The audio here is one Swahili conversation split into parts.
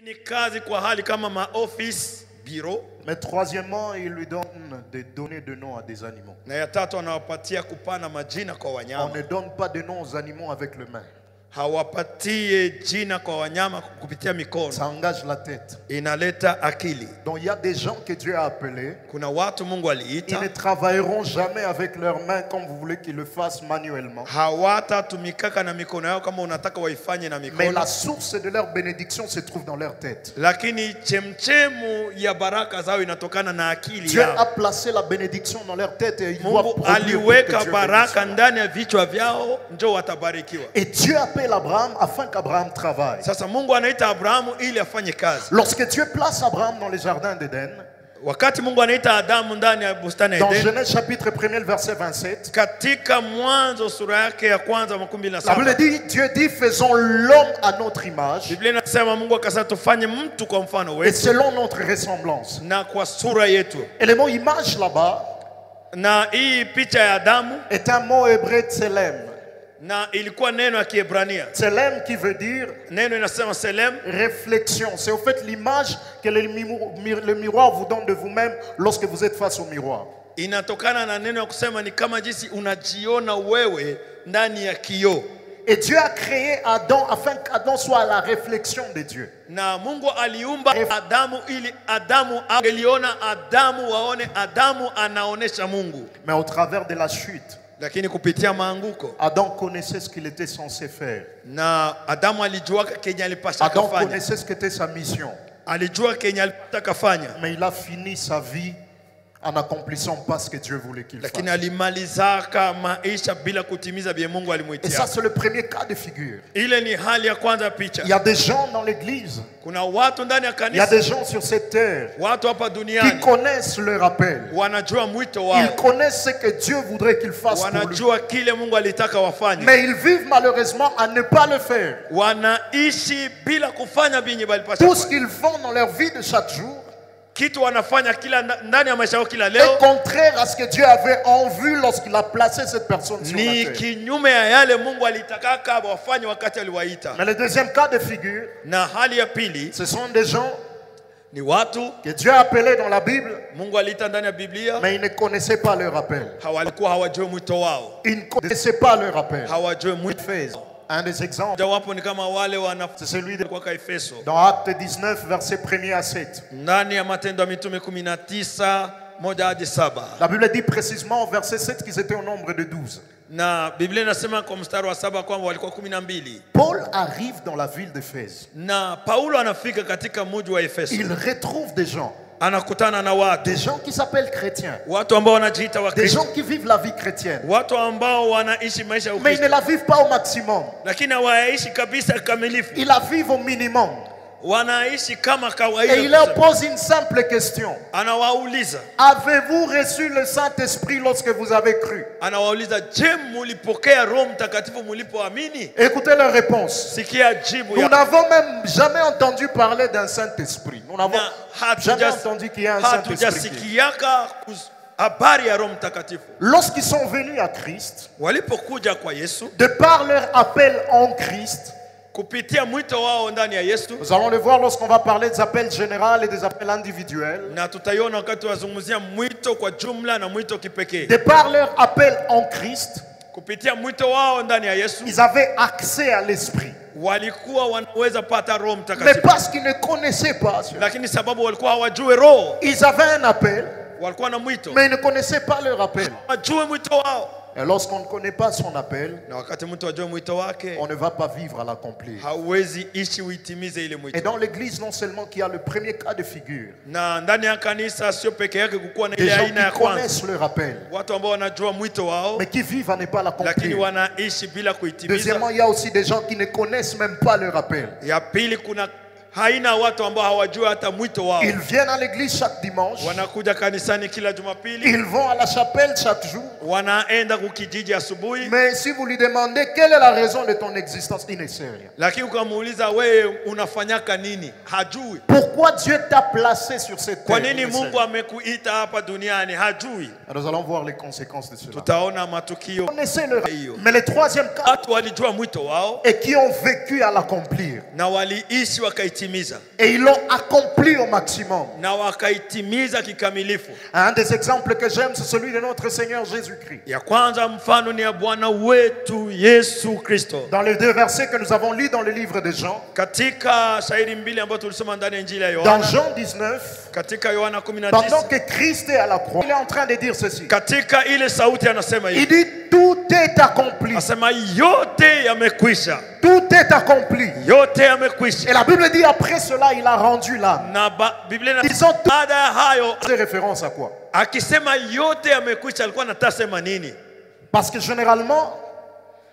ni kazi kwa hali kama maoffice, bureau. Mais troisièmement, il lui donne des données de noms à des animaux. Na ya tatu anawapatia kupana majina kwa On wanyama. ne donne pas de noms aux animaux avec le main. Hawapatie jina kwa wanyama kupitia mikono. Ça engage la tête. Inaleta akili. Donc il y a des gens que Dieu a appelés. Kuna watu Mungu aliita. Ils ne travailleront jamais avec leurs mains comme vous voulez qu'ils le fassent manuellement. Hawatatumikaka na mikono yao kama unataka waifanye na mikono. Mais la source de leur bénédiction se trouve dans leur tête. Lakini chemchemu ya baraka zao inatokana na akili Dieu yao. a placé la bénédiction dans leur tête et ils doivent Mungu produire aliweka que Dieu baraka bénisse. ndani ya vichwa vyao ndio watabarikiwa. Et Dieu appelle Abraham afin qu'Abraham travaille. Sasa Mungu anaita Abrahamu ili afanye kazi. Lorsque Dieu place Abraham dans les jardins d'Éden, Wakati Mungu anaita Adamu ndani ya bustani ya dans Eden, Genèse chapitre 1er, verset 27, katika Mwanzo sura yake ya kwanza la 17, Bible dit, Dieu dit, faisons l'homme à notre image Biblia inasema Mungu akasema tufanye mtu kwa mfano et wetu selon notre ressemblance. na kwa sura yetu. Et le mot image là-bas Na hii picha ya Adamu est un mot hébreu tselem. na ilikuwa neno ya Kiebrania. Tselem qui veut dire Neno inasema selem, réflexion. C'est au fait l'image que le miroir vous donne de vous-même lorsque vous êtes face au miroir. inatokana na neno ya kusema ni kama jinsi unajiona wewe ndani ya kioo. Et Dieu a créé Adam afin qu'Adam soit la réflexion de Dieu. Na Mungu aliumba Adamu ili Adamu angeliona Adamu, waone Adamu anaonesha Mungu. Mais au travers de la chute, Lakini kupitia maanguko, Adam connaissait ce qu'il était censé faire. na Adamu alijua kenye alipasha Adam kufanya. connaissait ce qu'était sa mission. Alijua kenye alipasha kufanya. Mais il a fini sa vie en n'accomplissant pas ce que Dieu voulait qu'il fasse. Lakini alimalizaka maisha bila kutimiza vile Mungu Et alimuitia. ça, c'est le premier cas de figure. Ile ni hali ya kwanza picha. Il y a des gens dans l'église, Kuna watu ndani ya il y a kanisa, des gens sur cette terre watu hapa qui duniani connaissent leur appel. wanajua mwito Ils wao, connaissent ce que Dieu voudrait qu'ils fassent pour lui. wanajua kile Mungu alitaka wafanye. Mais ils vivent malheureusement à ne pas le faire. Wanaishi bila kufanya binyi balipasha Tout ce kufanya. qu'ils font dans leur vie de chaque jour Kitu wanafanya kila ndani ya maisha yao kila est leo contraire à ce que Dieu avait en vue lorsqu'il a placé cette personne sur la ni terre. kinyume ya yale Mungu alitakaka wafanye wakati aliwaita. Mais le deuxième cas de figure, Na hali ya pili ce sont des gens ni watu que Dieu a appelés dans la Bible, Mungu aliita ndani ya Biblia, mais ils ne connaissaient pas leur appel. hawalikuwa hawajui mwito wao, Ils ne connaissaient pas leur appel. hawajui mwito. Un des exemples, Jawapo ni kama wale c'est wanafunzi celui de kwa Efeso, dans Acte 19, versets 1er à 7. ndani ya Matendo ya Mitume 19 1 hadi 7. La Bible dit précisément au verset 7 qu'ils étaient au nombre de 12. Na Biblia inasema kwa mstari wa 7 kwamba walikuwa 12. Paul arrive dans la ville d'Éphèse. Na Paulo anafika katika mji wa Efeso, Il retrouve des gens anakutana na watu, des gens qui s'appellent chrétiens, watu ambao wanajiita des Wakristo, gens qui vivent la vie chrétienne, watu ambao wanaishi maisha ya mais ils ne Ukristo, la vivent pas au maximum. lakini hawaishi kabisa kamilifu, Ils la vivent au minimum. wanaishi kama Et il leur kawaida. pose une simple question. Anawauliza, Avez-vous reçu le Saint-Esprit lorsque vous avez cru? anawauliza, je, mulipokea Roho Mtakatifu mulipoamini? Écoutez leur réponse. Sikia jibu Nous ya n'avons même jamais entendu parler d'un Saint-Esprit. Nous n'avons na jamais entendu qu'il y ait un Saint-Esprit. hatujasikiaka habari ya Roho Mtakatifu. Lorsqu'ils sont venus à Christ, Walipokuja kwa Yesu de par leur appel en Christ, kupitia mwito wao ndani ya Yesu, nous allons le voir lorsqu'on va parler des appels généraux et des appels individuels. na tutaiona wakati wazungumzia mwito kwa jumla na mwito kipekee. De par leur appel en Christ, Kupitia mwito wao ndani ya Yesu ils avaient accès à l'Esprit. walikuwa wanaweza pata Roho Mais Mtakatifu, parce qu'ils ne connaissaient pas cela, lakini sababu walikuwa hawajui Roho, ils avaient un appel, walikuwa na mwito, mais ils ne connaissaient pas leur appel. wajue mwito wao. Et lorsqu'on ne connaît pas son appel, Na wakati mtu ajue mwito wake, on ne va pas vivre à l'accomplir. hauwezi ishi uitimize ile Et mwito. dans l'église, non seulement qu'il y a le premier cas de figure, Na ndani ya kanisa sio peke yake kukuwa na des ile gens aina ya qui kwanza, connaissent leur appel, watu ambao wanajua mwito wao mais qui vivent à ne pas lakini l'accomplir. wanaishi bila kuitimiza. Deuxièmement, il y a aussi des gens qui ne connaissent même pas leur appel. Ya pili, kuna haina watu ambao hawajui hata mwito wao. Ils viennent à l'église chaque dimanche, Wanakuja kanisani kila Jumapili, ils vont à la chapelle chaque jour, wanaenda kukijiji asubuhi, mais si vous lui demandez quelle est la raison de ton existence, il ne sait rien. lakini ukamuuliza wewe unafanyaka nini, hajui. Pourquoi Dieu t'a placé sur cette Kwa terre? nini Il ne sait Mungu rien. amekuita hapa duniani, hajui. Nous allons voir les conséquences de cela. Tutaona matukio. Connaissez leur... Mais le troisième cas, Watu walijua mwito wao et qui ont vécu à l'accomplir. na waliishi wakaitimia. wakaitimiza Et ils l'ont accompli au maximum. na wakaitimiza kikamilifu. Un des exemples que j'aime, c'est celui de notre Seigneur Jésus-Christ. Ya kwanza mfano ni ya Bwana wetu Yesu Kristo. Dans les deux versets que nous avons lus dans le livre de Jean, Katika shairi mbili ambazo tulisoma ndani ya Injili ya dans Yohana, Jean 19, katika Yohana pendant 19, que Christ est à la croix, il est en train de dire ceci. katika ile sauti anasema Il hivi, dit, tout est accompli. anasema yote yamekwisha, Tout est accompli. yote yamekwisha. Et la Bible dit, après cela, il a rendu l'âme. Na Biblia Ils ont tout baada ya hayo fait référence à quoi? akisema yote yamekwisha, alikuwa anataka sema nini? Parce que généralement,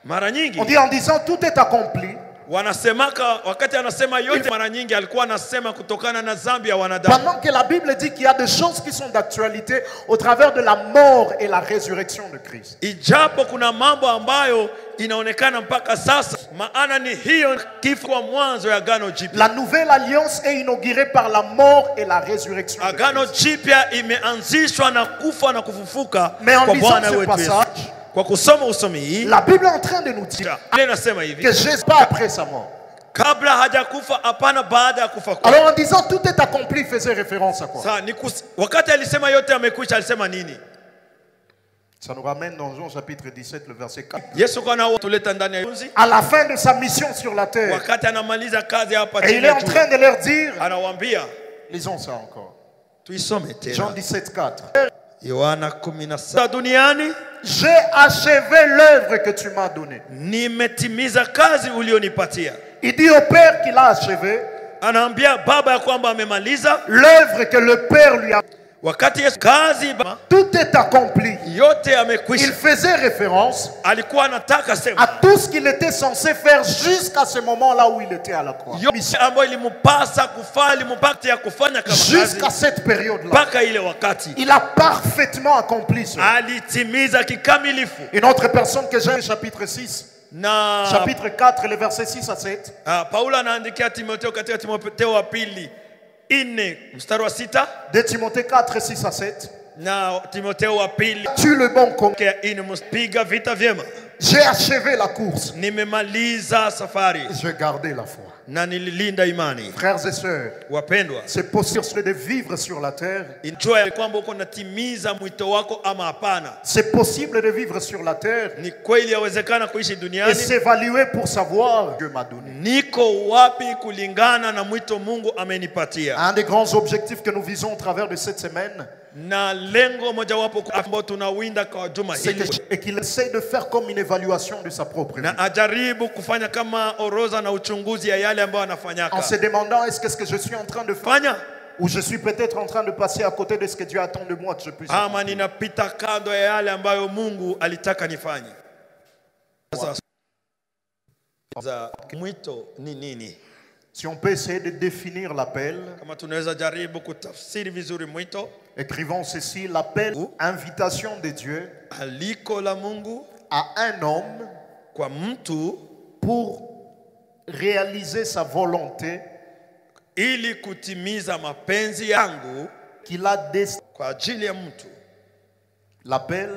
Mara nyingi on dit en disant tout est accompli, wanasemaka, wakati anasema yote, mara nyingi alikuwa anasema kutokana na dhambi ya wanadamu. pendant que la Bible dit qu'il y a des choses qui sont d'actualité au travers de la mort et la résurrection de Christ. Ijapo kuna mambo ambayo inaonekana mpaka sasa, maana ni hiyo kifo kwa mwanzo ya Agano Jipya. La nouvelle alliance est inaugurée par la mort et la résurrection de Agano Christ. Jipya imeanzishwa na kufa na kufufuka Mais en kwa lisant Bwana ce wetu Yesu. passage, Kwa kusoma usomi hii, la Bible est en train de nous dire ile inasema hivi, que Jésus pas après sa mort. kabla hajakufa, hapana, baada ya kufa kwake. Alors en disant tout est accompli, il faisait référence à quoi? Sasa wakati alisema yote amekwisha, alisema nini? Ça nous ramène dans Jean chapitre 17, le verset 4. Yesu kana tuleta ndani ya unzi, À la fin de sa mission sur la terre, wakati anamaliza kazi hapa et il chini est en tu, train de leur dire, anawaambia, lisons ça encore. tuisome Jean tena 17, 4. Yohana 17. Duniani J'ai achevé l'œuvre que tu m'as donnée. nimetimiza kazi ulionipatia. Il dit au Père qu'il a achevé Anaambia Baba ya kwamba amemaliza l'œuvre que le Père lui a. wakati Yesu kazi Tout est accompli. yote Il amekwisha. faisait référence Alikuwa anataka à sema tout ce qu'il était censé faire jusqu'à ce moment-là où il était à la croix. yote ambayo ilimpasa kufanya, ilimpasa kufanya kama kazi Jusqu'à cette période-là, mpaka ile wakati il a parfaitement accompli cela. alitimiza kikamilifu. Une autre personne que j'ai, chapitre 6, Na chapitre 4, les versets 6 à 7. Paulo anaandikia Timotheo katika Timotheo wa pili 4 mstari wa 6 De Timothée 4, 6 à 7. na Timotheo wa pili Tu le bon combat. piga vita vyema, J'ai achevé la course. nimemaliza safari J'ai gardé la foi. na nililinda imani. Frères et sœurs, Wapendwa, c'est possible de vivre sur la terre. injua ya kwamba uko natimiza mwito wako ama hapana. C'est possible de vivre sur la terre Ni kweli yawezekana kuishi et duniani, s'évaluer pour savoir Dieu m'a donné. niko wapi kulingana na mwito Mungu amenipatia. Un des grands objectifs que nous visons au travers de cette semaine, Na lengo mojawapo ambao tunawinda kwa juma c'est hili, qu'il essaie de faire comme une évaluation de sa propre vie. na ajaribu kufanya kama orodha na uchunguzi ya yale ambayo anafanyaka. En se demandant est-ce que ce que je suis en train de faire Fanya ou je suis peut-être en train de passer à côté de ce que Dieu attend de moi que je puisse ama accomplir. ninapita kando ya yale ambayo Mungu alitaka nifanye. Sasa za mwito ni nini? Si on peut essayer de définir l'appel, Kama tunaweza jaribu kutafsiri vizuri mwito, écrivons ceci, l'appel, invitation de Dieu aliko la Mungu à un homme kwa mtu pour réaliser sa volonté ili kutimiza mapenzi yangu qu'il a destiné. kwa ajili ya mtu. L'appel,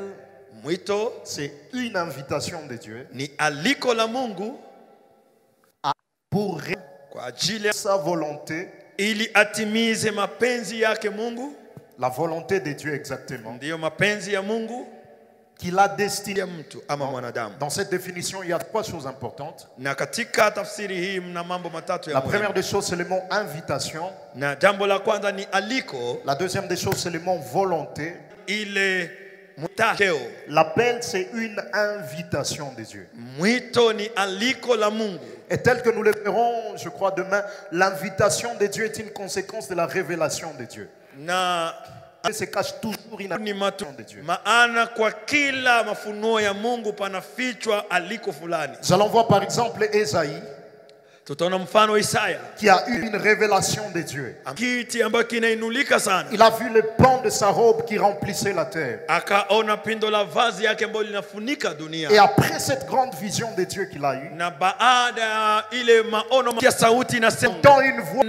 Mwito c'est une invitation de Dieu ni aliko la Mungu pour réaliser kwa ajili ya sa volonté, ili atimize mapenzi yake Mungu, la volonté de Dieu exactement, ndiyo mapenzi ya Mungu qu'il a destiné. ya mtu ama mwanadamu. Dans cette définition, il y a trois choses importantes. Na katika tafsiri hii mna mambo matatu ya La première muhimu. des choses, c'est le mot invitation. Na jambo la kwanza ni aliko, La deuxième des choses, c'est le mot volonté. ile mtakeo. L'appel, c'est une invitation de Dieu. Mwito ni aliko la Mungu. Et tel que nous le verrons, je crois, demain, l'invitation de Dieu est une conséquence de la révélation de Dieu. Na Il se cache toujours une ni matu, invitation de Dieu. maana kwa kila mafunuo ya Mungu panafichwa aliko fulani. Nous allons voir par exemple Ésaïe Tutaona mfano Isaya, qui a eu une révélation de Dieu. kiti ambacho kinainulika sana. Il a vu le pan de sa robe qui remplissait la terre. Akaona pindo la vazi yake ambalo linafunika dunia. Et après cette grande vision de Dieu qu'il a eue, Na baada ya ile maono ya sauti inasema, dans une voix,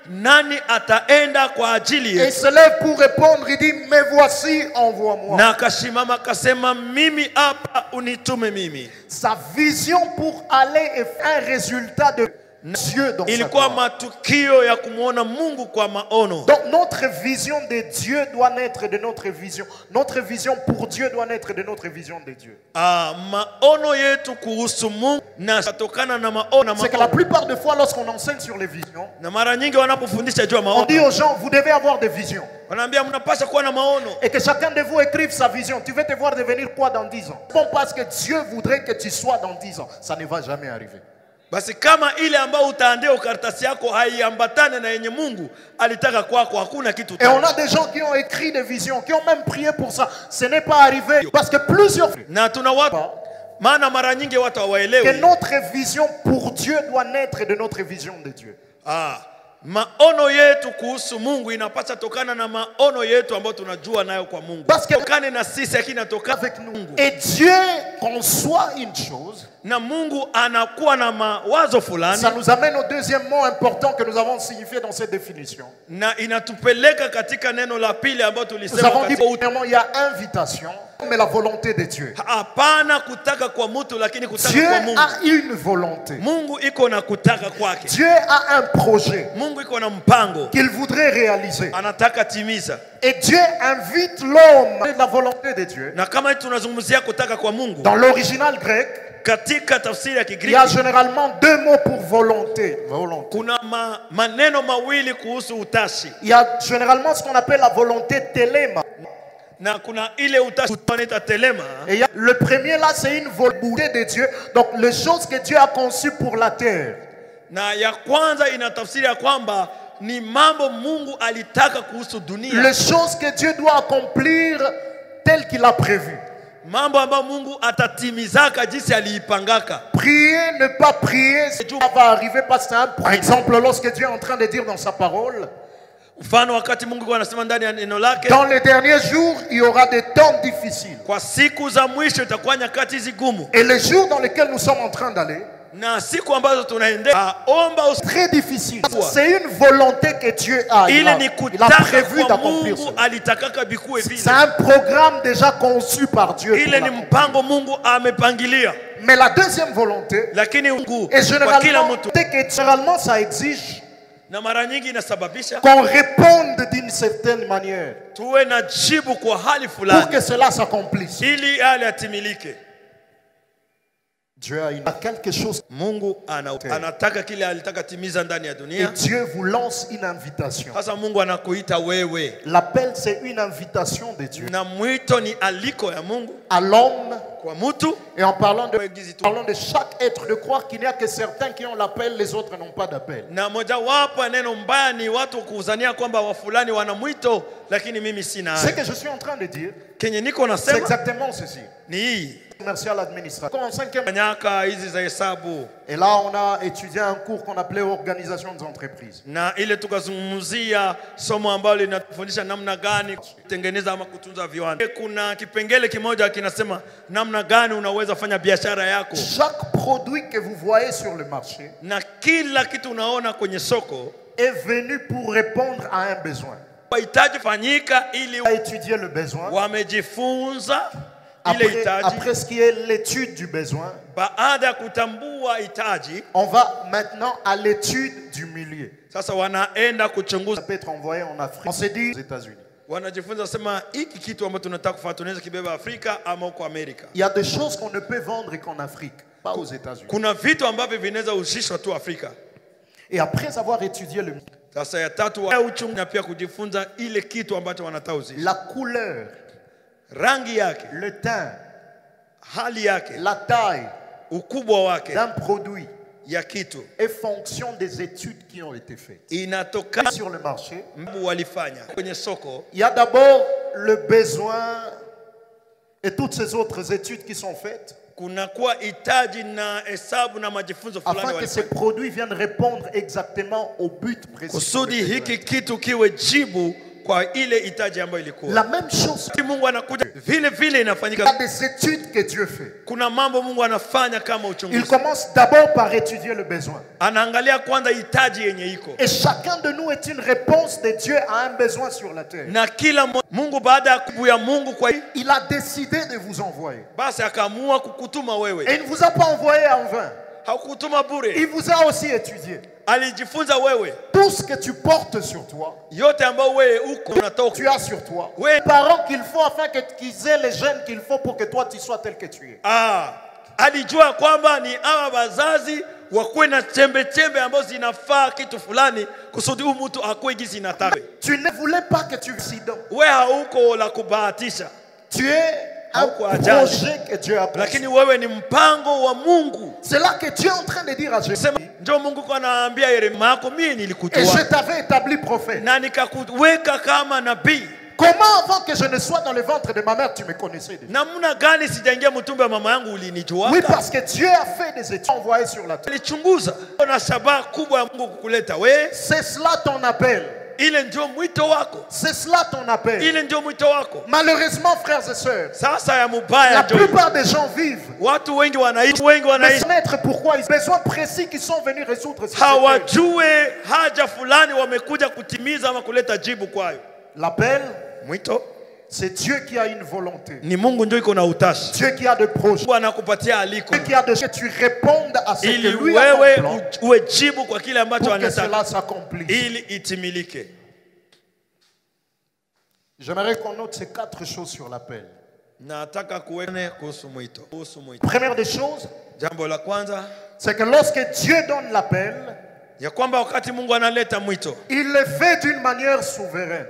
nani ataenda kwa ajili et il yetu? se lève pour répondre, il dit, mais voici, envoie-moi. Na akashimama akasema, mimi hapa, unitume mimi. Sa vision pour aller et faire un résultat de... Dieu dans sa ilikuwa gloire. matukio ya kumuona Mungu kwa maono. Donc notre vision de Dieu doit naître de notre vision. Notre vision pour Dieu doit naître de notre vision de Dieu. Maono yetu kuhusu Mungu na kutokana na maono. C'est que la plupart des fois lorsqu'on enseigne sur les visions, na mara nyingi wanapofundisha juu ya on maono, dit aux gens, vous devez avoir des visions. wanaambia mnapaswa kuwa na maono. Et que chacun de vous écrive sa vision. Tu veux te voir devenir quoi dans 10 ans? Bon, parce que Dieu voudrait que tu sois dans 10 ans. Ça ne va jamais arriver. Basi kama ile ambayo utaandika karatasi yako haiambatane na yenye Mungu alitaka kwako, hakuna kitu. Et on a des gens qui ont écrit des visions, qui ont même prié pour ça. Ce n'est pas arrivé parce que plusieurs Na tuna watu maana mara nyingi watu que hawaelewi. notre vision pour Dieu doit naître de notre vision de Dieu. Maono yetu kuhusu Mungu inapaswa tokana na maono yetu ambayo tunajua nayo kwa Mungu. Parce que Tokane na sisi lakini natoka avec nous. Et Dieu conçoit une chose. Na Mungu anakuwa na mawazo fulani. Ça nous amène au deuxième mot important que nous avons signifié dans cette définition. Na inatupeleka katika neno la pili ambalo Nous tulisema avons dit katika il y a invitation, mais la volonté de Dieu. hapana kutaka kwa mtu lakini kutaka Dieu kwa Mungu. a une volonté. Mungu iko na kutaka kwake. Dieu a un projet Mungu iko na mpango qu'il voudrait réaliser. anataka timiza. Et Dieu invite l'homme de la volonté de Dieu. Na kama tunazungumzia kutaka kwa Mungu, Dans l'original grec, katika tafsiri ya il y a Kigiriki généralement deux mots pour volonté. kuna maneno mawili kuhusu utashi. Il y a généralement ce qu'on appelle la volonté téléma. Na kuna ile utashi tunaita telema. Et il y a, le premier là, c'est une volonté de Dieu. Donc les choses que Dieu a conçues pour la terre. Na ya kwanza inatafsiri ya kwamba ni mambo Mungu alitaka kuhusu dunia. Les choses que Dieu doit accomplir telles qu'il a prévu. Mambo ambayo Mungu atatimizaka jinsi aliipangaka. Prier, ne pas prier, ça va arriver parce que par exemple, lorsque Dieu est en train de dire dans sa parole, Mfano wakati Mungu anasema ndani ya neno lake, dans les derniers jours, il y aura des temps difficiles. kwa siku za mwisho itakuwa nyakati zigumu. Et les jours dans lesquels nous sommes en train d'aller, Na siku ambazo tunaendea omba très difficile. C'est une volonté que Dieu a. Il ile ni a kutaka prévu kwa d'accomplir Mungu cela. alitakaka bikuwe vile. C'est un programme déjà conçu par Dieu. pour Ile ni l'accomplir. mpango Mungu amepangilia. Mais la deuxième volonté, Lakini Mungu et kwa kila généralement, mtu ça exige na mara nyingi inasababisha qu'on réponde d'une certaine manière tuwe na jibu kwa hali pour fulani que cela s'accomplisse. ili hali atimilike. Dieu a quelque chose. Mungu anataka kile alitaka timiza ndani ya Et dunia. Dieu vous lance une invitation. Sasa Mungu anakuita wewe, L'appel, c'est une invitation de Dieu na mwito ni aliko ya Mungu à l'homme. kwa mtu. Et en parlant de chaque être, de croire qu'il n'y a que certains qui ont l'appel, les autres n'ont pas d'appel. Na mojawapo ya neno mbaya ni watu kuzania kwamba wafulani wana mwito lakini mimi sina. Ce que je suis en train de dire, Kenye niko c'est nasema exactement ceci. ni hii Commercial administratif. En cinquième. nyaka hizi za hesabu Et là, on a étudié un cours qu'on appelait Organisation des entreprises. na ile tukazungumzia somo ambalo linatufundisha namna gani kutengeneza ama kutunza viwanda. Kuna kipengele kimoja kinasema namna gani unaweza fanya biashara yako. Chaque produit que vous voyez sur le marché Na kila kitu unaona kwenye soko est venu pour répondre à un besoin. wahitaji fanyika ili On a étudié le besoin. wamejifunza ile hitaji. Après ce qui est l'étude du besoin, Baada ya kutambua hitaji, on va maintenant à l'étude du milieu. sasa wanaenda kuchunguza. Ça peut être envoyé en Afrique. On s'est dit aux États-Unis. Wanajifunza sema hiki kitu ambacho tunataka kufanya tunaweza kibeba Afrika ama huko Amerika. Il y a des choses qu'on ne peut vendre qu'en Afrique, pas aux États-Unis. Kuna vitu ambavyo vinaweza ushishwa tu Afrika. Et après avoir étudié le milieu, Sasa ya tatu uchungu na pia kujifunza ile kitu ambacho wanataka uzishe. la couleur, Rangi yake, le teint, hali yake, la taille ukubwa wake d'un produit ya kitu est fonction des études qui ont été faites. inatoka Sur le marché, walifanya kwenye soko. il y a d'abord le besoin et toutes ces autres études qui sont faites Kunakuwa hitaji na hesabu na majifunzo fulani afin que ces walifanya. produits viennent répondre exactement au but précis. Kusudi hiki kitu kiwe jibu kwa ile hitaji ambayo ilikuwa. La même chose, Mungu anakuja vile vile il y a inafanyika. des études que Dieu fait. Kuna mambo Mungu anafanya kama Il uchunguzi. commence d'abord par étudier le besoin. Anaangalia kwanza hitaji yenye iko. Et chacun de nous est une réponse de Dieu à un besoin sur la terre. Na kila Mungu baada ya kubuya Mungu kwa Il a décidé de vous envoyer. basi akaamua kukutuma wewe. Et il ne vous a pas envoyé en vain. Hakutuma bure. Il vous a aussi étudié. Alijifunza wewe. Tout ce que tu portes sur toi, Yote ambao wewe uko unatoka. tu as sur toi. Oui. Les parents qu'il faut afin qu'ils aient les gènes qu'il faut pour que toi tu sois tel que tu es. Alijua kwamba ni hawa wazazi wakuwe na chembe chembe ambazo zinafaa kitu fulani kusudi huyu mtu akuwe gizi inataka. Tu ne voulais pas que tu accident. Wewe hauko la kubahatisha. Tu es un projet que Dieu a lakini conçu. wewe ni mpango wa Mungu. C'est là que Dieu est en train de dire à Jésus. Ndio Mungu kwa anaambia Yeremia yako mimi Et nilikujua je t'avais établi prophète. na nikakuweka kama nabii. Comment avant que je ne sois dans le ventre de ma mère tu me connaissais déjà? Namna gani sijaingia mtumbo wa mama yangu ulinijua? Oui, parce que Dieu a fait des études envoyées sur la terre. Alichunguza. Kuna sababu kubwa ya Mungu kukuleta wewe. C'est cela ton appel. Ile ndio mwito wako. C'est cela ton appel. Ile ndio mwito wako. Malheureusement, frères et sœurs, Sasa ya mubaya la ndio. plupart des gens vivent. Watu wengi wanaishi Mais connaître pourquoi ils ont besoin précis qu'ils sont venus résoudre sur cette terre. hawajue haja fulani wamekuja kutimiza ama kuleta jibu kwayo. L'appel, Mwito c'est Dieu qui a une volonté. ni Mungu ndio iko na utashi. Dieu qui a des projets. Mungu anakupatia aliko Dieu qui a des que tu répondes à ce que ili lui a wewe comme plan uwe jibu kwa kile ambacho pour que anataka cela s'accomplisse. ili itimilike. J'aimerais qu'on note ces 4 choses sur l'appel. Nataka kuwene kuhusu mwito. Première des choses, Jambo la kwanza c'est que lorsque Dieu donne l'appel, ya kwamba wakati Mungu analeta mwito, il le fait d'une manière souveraine.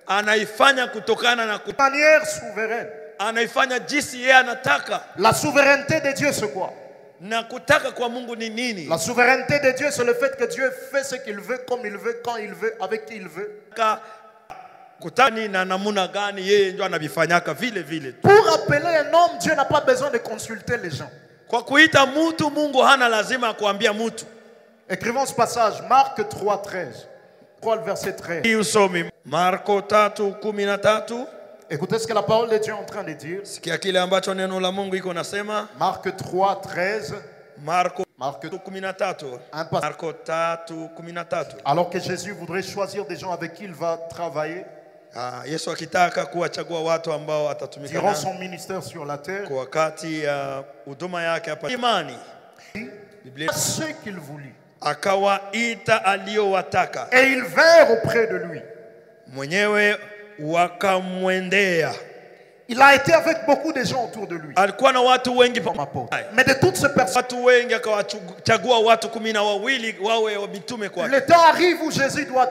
anaifanya kutokana na Manière souveraine. anaifanya jinsi yeye anataka. La souveraineté de Dieu, c'est quoi? Na kutaka kwa Mungu ni nini? La souveraineté de Dieu, c'est le fait que Dieu fait ce qu'il veut, comme il veut, quand il veut, avec qui il veut. Kutani na namuna gani yeye ndio anavifanyaka vile vile. Pour appeler un homme, Dieu n'a pas besoin de consulter les gens. Kwa kuita mtu Mungu hana lazima kuambia mtu. Écrivons ce passage, Marc 3:13. 3 le verset 13. Hii usomi Marko 3:13. Écoutez ce que la parole de Dieu est en train de dire. Sikia kile ambacho neno la Mungu iko nasema. Marc 3:13. Marko Marc 13. un passage. Marko 3:13. Alors que Jésus voudrait choisir des gens avec qui il va travailler Yesu akitaka kuwachagua watu ambao atatumika durant nao son ministère sur la terre, kwa wakati huduma yake hapa imani. Biblia ceux qu'il voulut. akawaita aliowataka Et ils vinrent auprès de lui. mwenyewe wakamwendea. Il a été avec beaucoup de gens autour de lui. Alikuwa na watu wengi Comme apôtre. Mais de toutes ces personnes, watu wengi akawachagua watu 12 wawe mitume kwake. le temps arrive où Jésus doit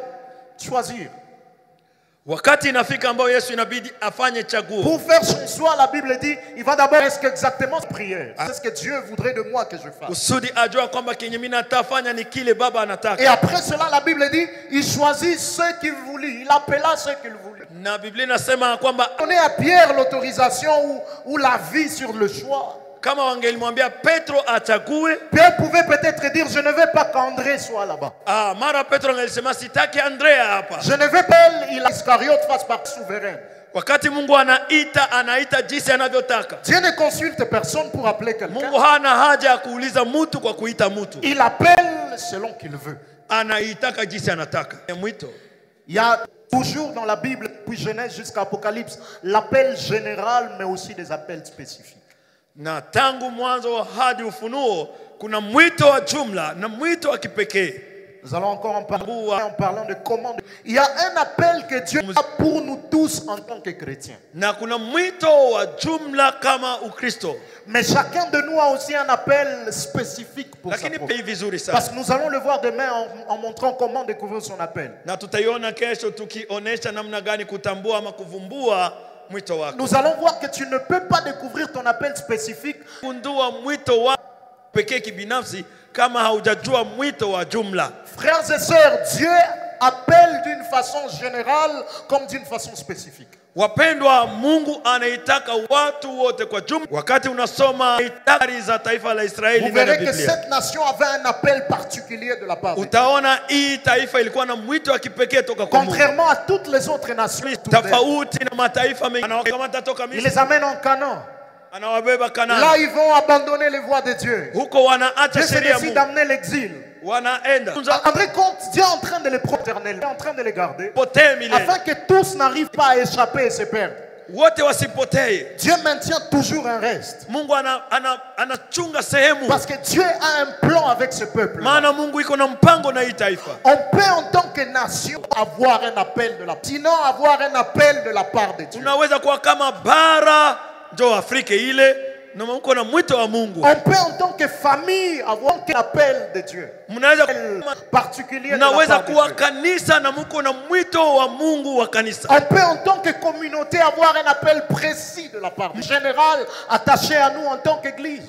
choisir. Wakati inafika ambao Yesu inabidi afanye chaguo. Pour faire son choix, la Bible dit, il va d'abord est-ce que exactement prière. C'est ce que Dieu voudrait de moi que je fasse. Kusudi ajua kwamba kenye mimi natafanya ni kile Baba Et anataka. après cela, la Bible dit, il choisit ceux qu'il voulut. Il appela ceux qu'il voulut. Na Biblia inasema kwamba Donner à Pierre l'autorisation ou la vie sur le choix. kama wangelimwambia Petro achague, Pierre pouvait peut-être dire, je ne veux pas qu'André soit là-bas. mara Petro angelisema sitaki Andrea hapa. Je ne veux pas Iscariote fasse partie souveraine. Wakati Mungu anaita jinsi anavyotaka. Dieu ne consulte personne pour appeler quelqu'un. Mungu hana haja ya kuuliza mtu kwa kuita mtu. Il appelle selon qu'il veut. Anaitaka jinsi anataka. Mwito. Il y a toujours dans la Bible, depuis Genèse jusqu'à Apocalypse, l'appel général, mais aussi des appels spécifiques. Na tangu mwanzo hadi Ufunuo kuna mwito wa jumla na mwito wa kipekee. Nous allons encore en parler en parlant de comment. Il y a un appel que Dieu a pour nous tous en tant que chrétiens. Na kuna mwito wa jumla kama Ukristo. Mais chacun de nous a aussi un appel spécifique pour sa Lakini propre. pia vizuri sana. Parce que nous allons le voir demain en montrant comment découvrir son appel. Na tutaiona kesho tukionesha namna gani kutambua ama kuvumbua mwito wako. Nous allons voir que tu ne peux pas découvrir ton appel spécifique Kundua mwito wako pekee kibinafsi kama haujajua mwito wa jumla. Frères et sœurs, Dieu appelle d'une façon générale comme d'une façon spécifique. Wapendwa, Mungu anaitaka watu wote kwa jumla. Wakati unasoma habari za taifa la Israeli Vous ndani ya verrez que Biblia, cette nation avait un appel particulier de la part de Dieu. utaona hii taifa ilikuwa na mwito wa kipekee toka kwa Mungu. Contrairement à toutes les autres nations, Tofauti na mataifa mengi. Anawakamata toka il Misri, les amène en Canaan. anawabeba Là, Kanaani. ils vont abandonner les voies de Dieu. Huko wanaacha Dieu se sheria ya décide Mungu. d'amener l'exil. Wanaenda. André compte, Dieu est en train de les protéger, est en train de les garder, Potee milele. afin que tous n'arrivent pas à échapper et se perdre. wote wasipotee. Dieu maintient toujours un reste. Mungu anachunga sehemu. Parce que Dieu a un plan avec ce peuple. Maana Mungu iko na mpango na hii taifa. On peut en tant que nation avoir un appel de la part. Sinon avoir un appel de la part de Dieu. Tunaweza kuwa kama bara ndio Afrika ile na mko na mwito wa Mungu. On peut en tant que famille avoir un appel de Dieu. Mnaweza Particulier. Mnaweza kuwa kanisa na mko na mwito wa Mungu wa kanisa. On peut en tant que communauté avoir un appel précis de la part du général attaché à nous en tant qu'église.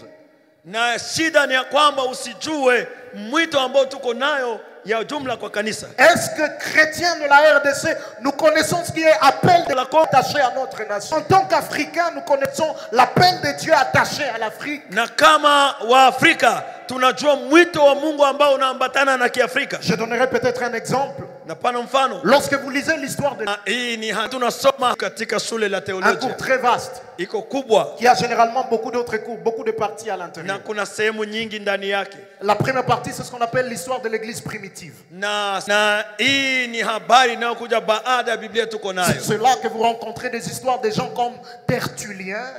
Na shida ni ya kwamba usijue mwito ambao tuko nayo ya jumla kwa kanisa. Est-ce que chrétiens de la RDC, nous connaissons ce qui est appel de la attaché à notre nation? En tant qu'Africains, nous connaissons l'appel de Dieu attaché à l'Afrique. Na kama wa Afrika tunajua mwito wa Mungu ambao unaambatana na Kiafrika. Je donnerai peut-être un exemple. Na pana mfano. Lorsque vous lisez l'histoire de hii ni tunasoma katika shule la un teolojia. cours très vaste. Iko kubwa. Qui a généralement beaucoup d'autres cours, beaucoup de parties à l'intérieur. Na kuna sehemu nyingi ndani yake. La première partie, c'est ce qu'on appelle l'histoire de l'église primitive. Na hii ni habari inayokuja baada ya Biblia tuko nayo. C'est là que vous rencontrez des histoires de gens comme Tertullien.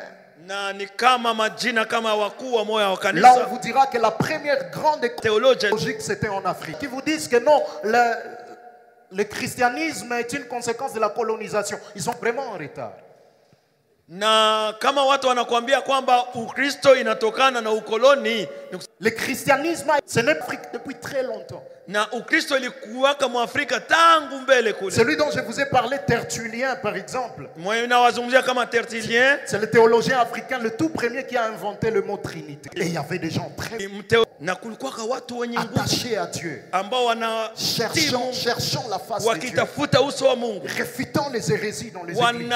Na ni kama majina kama wakuu wa moyo wa kanisa. Là, on vous dira que la première grande théologique, c'était en Afrique. Qui vous disent que non, le christianisme est une conséquence de la colonisation. Ils sont vraiment en retard. Na kama watu wanakuambia kwamba Ukristo inatokana na ukoloni. Le christianisme, c'est en Afrique depuis très longtemps. Na Ukristo ilikuwa kama Afrika tangu mbele kule. Celui dont je vous ai parlé, Tertullien par exemple. Mwenye nawazungumzia kama Tertullien. C'est le théologien africain, le tout premier qui a inventé le mot Trinité. Et il y avait des gens très attachés à Dieu. Cherchant la face de Dieu. Réfutant les hérésies dans les églises.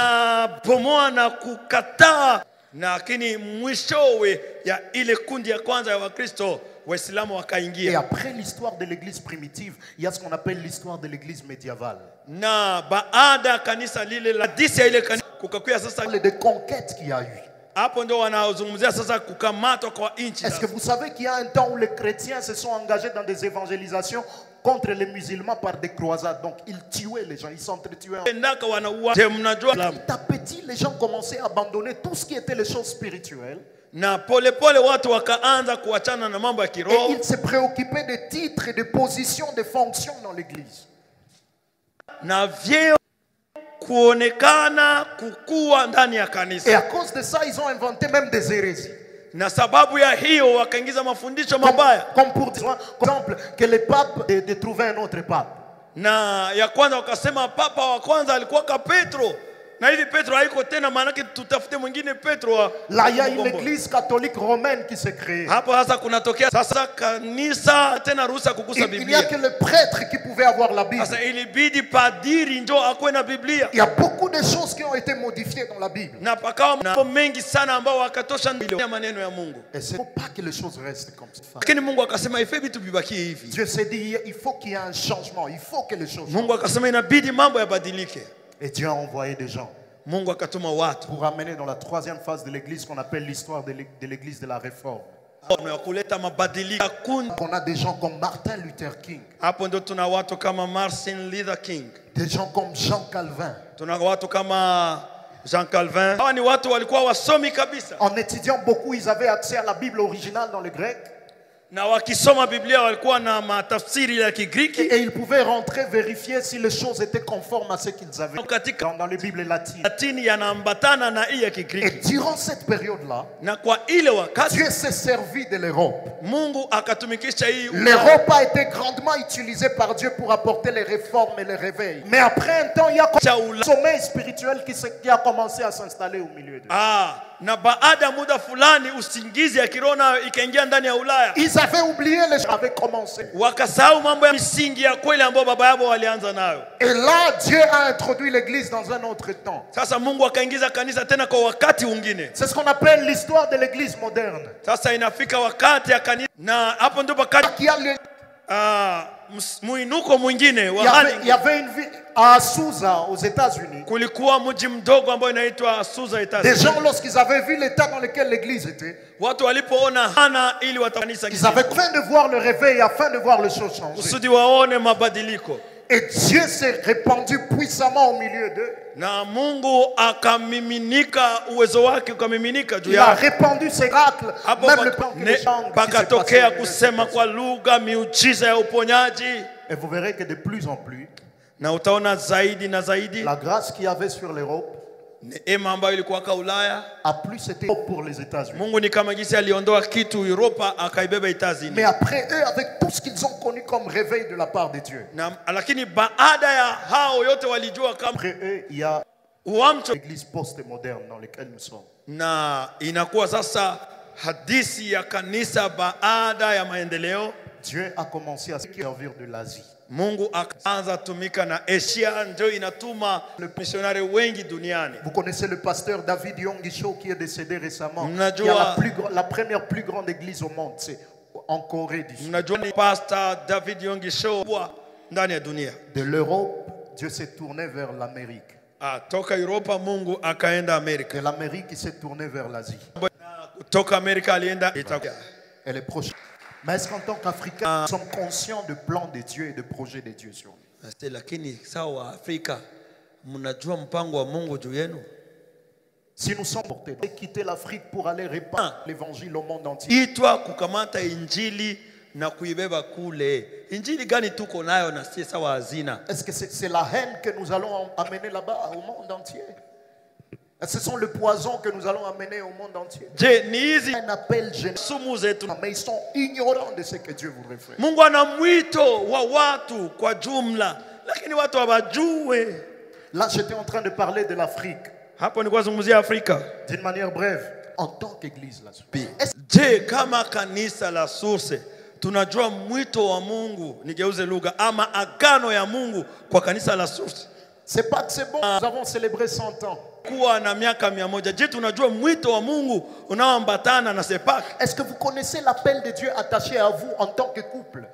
Lakini mwishowe ya ile kundi ya kwanza ya Wakristo Waislamu wakaingia. Et après l'histoire de l'église primitive, il y a ce qu'on appelle l'histoire de l'église médiévale. Na baada kanisa lile la disi ya ile kanisa kukakuya sasa des conquêtes qu'il y a eu. Hapo ndio wanaozungumzia sasa kukamatwa kwa nchi. Est-ce que vous savez qu'il y a un temps où les chrétiens se sont engagés dans des évangélisations contre les musulmans par des croisades? Donc ils tuaient les gens, ils s'entretuaient. Petit à petit, les gens commençaient à abandonner tout ce qui était les choses spirituelles. Na pole pole watu wakaanza kuachana na mambo ya kiroho. Et ils se préoccupaient des titres et des positions, des fonctions dans l'église. Na vyeo kuonekana kukua ndani ya kanisa. Et à cause de ça, ils ont inventé même des hérésies. Na sababu ya hiyo wakaingiza mafundisho mabaya. Comme pour exemple que le pape de trouver un autre pape. Na ya kwanza wakasema papa wa kwanza alikuwa ka Petro. Na hivi Petro haiko tena, maana yake tutafute mwingine Petro. Là il y a une église catholique romaine qui s'est créée. Hapo sasa kunatokea sasa kanisa tena ruhusa kugusa Biblia. Il n'y a que le prêtre qui pouvait avoir la Bible. Sasa ilibidi padiri ndio akwe na Biblia. Il y a beaucoup de choses qui ont été modifiées dans la Bible. Na pakawa mambo mengi sana ambao wakatosha maneno ya Mungu. Et c'est pas que les choses restent comme ça. Lakini Mungu akasema ife vitu vibakie hivi. Dieu s'est dit il faut qu'il y ait un changement, il faut que les choses. Mungu akasema inabidi mambo yabadilike. Et Dieu a envoyé des gens Mungu akatuma watu pour amener dans la troisième phase de l'église qu'on appelle l'histoire de l'église de la réforme. On a des gens comme Martin Luther King. Hapo ndo tuna watu kama Martin Luther King. Des gens comme Jean Calvin. Tuna watu kama Jean Calvin. Hawa ni watu walikuwa wasomi kabisa. En étudiant beaucoup, ils avaient accès à la Bible originale dans le grec. Na wakisoma Biblia walikuwa na matafsiri ya Kigiriki. Et ils pouvaient rentrer vérifier si les choses étaient conformes à ce qu'ils avaient dans les Bibles latines. Latini yanaambatana na hii ya Kigiriki. Et durant cette période-là, na kwa ile wakati Dieu s'est servi de l'Europe. Mungu akatumikisha hii. L'Europe a été grandement utilisée par Dieu pour apporter les réformes et les réveils. Mais après un temps, il y a un sommeil spirituel qui a commencé à s'installer au milieu d'eux. Na baada muda fulani usingizi ya kirona ikaingia ndani ya Ulaya. Ils avaient oublié les choses avaient commencé. Wakasahau mambo ya misingi ya kweli ambayo baba yao walianza nayo. Et là Dieu a introduit l'église dans un autre temps. Sasa Mungu akaingiza kanisa tena kwa wakati mwingine. C'est ce qu'on appelle l'histoire de l'église moderne. Sasa inafika wakati ya kanisa na hapo ndipo muinuko mwingine wa hali. Il y avait une ville à Susa aux États-Unis. Kulikuwa mji mdogo ambao inaitwa Susa États-Unis. Des gens lorsqu'ils avaient vu l'état dans lequel l'église était, watu walipoona hana ili watakanisa, ils avaient faim de voir le réveil afin de voir les choses changer. Usudi waone mabadiliko. Et Dieu s'est répandu puissamment au milieu d'eux. Na Mungu akamiminika uwezo wake ukamiminika juu Il a yake. répandu ses miracles. Même le plan que les gens qui s'est Pakatokea passé. kusema kwa lugha, miujiza ya uponyaji. Et vous verrez que de plus en plus, Na utaona zaidi na zaidi la grâce qu'il y avait sur l'Europe neema ambayo ilikuwa kwa Ulaya. a plus été pour les États-Unis. Mungu ni kama jinsi aliondoa kitu Europa akaibeba Itazini. Mais après eux, avec tout ce qu'ils ont connu comme réveil de la part de Dieu, Na lakini baada ya hao yote walijua kama après eux, il y a uamsho, l'église post-moderne dans laquelle nous sommes. na inakuwa sasa hadithi ya kanisa baada ya maendeleo. Dieu a commencé à se servir de l'Asie. Mungu akaanza tumika na Asia, ndio inatuma misionari wengi duniani. Vous connaissez le pasteur David Yongisho qui est décédé récemment, Mnajua- qui a la première plus grande église au monde, c'est en Corée du Sud. Mnajua ni Pastor David Yongisho ndani ya dunia. De l'Europe, Dieu s'est tourné vers l'Amérique. Toka Europa Mungu akaenda Amerika. De l'Amérique, il s'est tourné vers l'Asie. Kutoka Amerika alienda Italia. Elle est proche. Mais est-ce qu'en tant qu'Africains, nous sommes conscients du plan de Dieu et du projet de Dieu sur nous? Lakini sawa Afrika, mnajua mpango wa Mungu juu yenu? Si nous sommes portés de quitter l'Afrique pour aller répandre l'évangile au monde entier, Itwa kukamata injili na kuibeba kule. Injili gani tuko nayo na si sawa hazina? est-ce que c'est la haine que nous allons amener là-bas au monde entier? Ce sont le poison que nous allons amener au monde entier. Je, ni hizi Un appel général, sumu zetu. mais ils sont ignorants de ce que Dieu voudrait faire. Mungu ana mwito wa watu kwa jumla, lakini watu hawajue. Là, j'étais en train de parler de l'Afrique, Hapo ni kwa zungumzia Afrika. d'une manière brève, en tant qu'église là. Est-ce Je, kama kanisa la Source tunajua mwito wa Mungu, nigeuze lugha, ama agano ya Mungu kwa kanisa la Source c'est pas que c'est bon, nous avons célébré 100 ans. kuwa na miaka 100. Je, tunajua mwito wa Mungu unaoambatana na Sepak? Est-ce que vous connaissez l'appel de Dieu attaché à vous en tant que couple?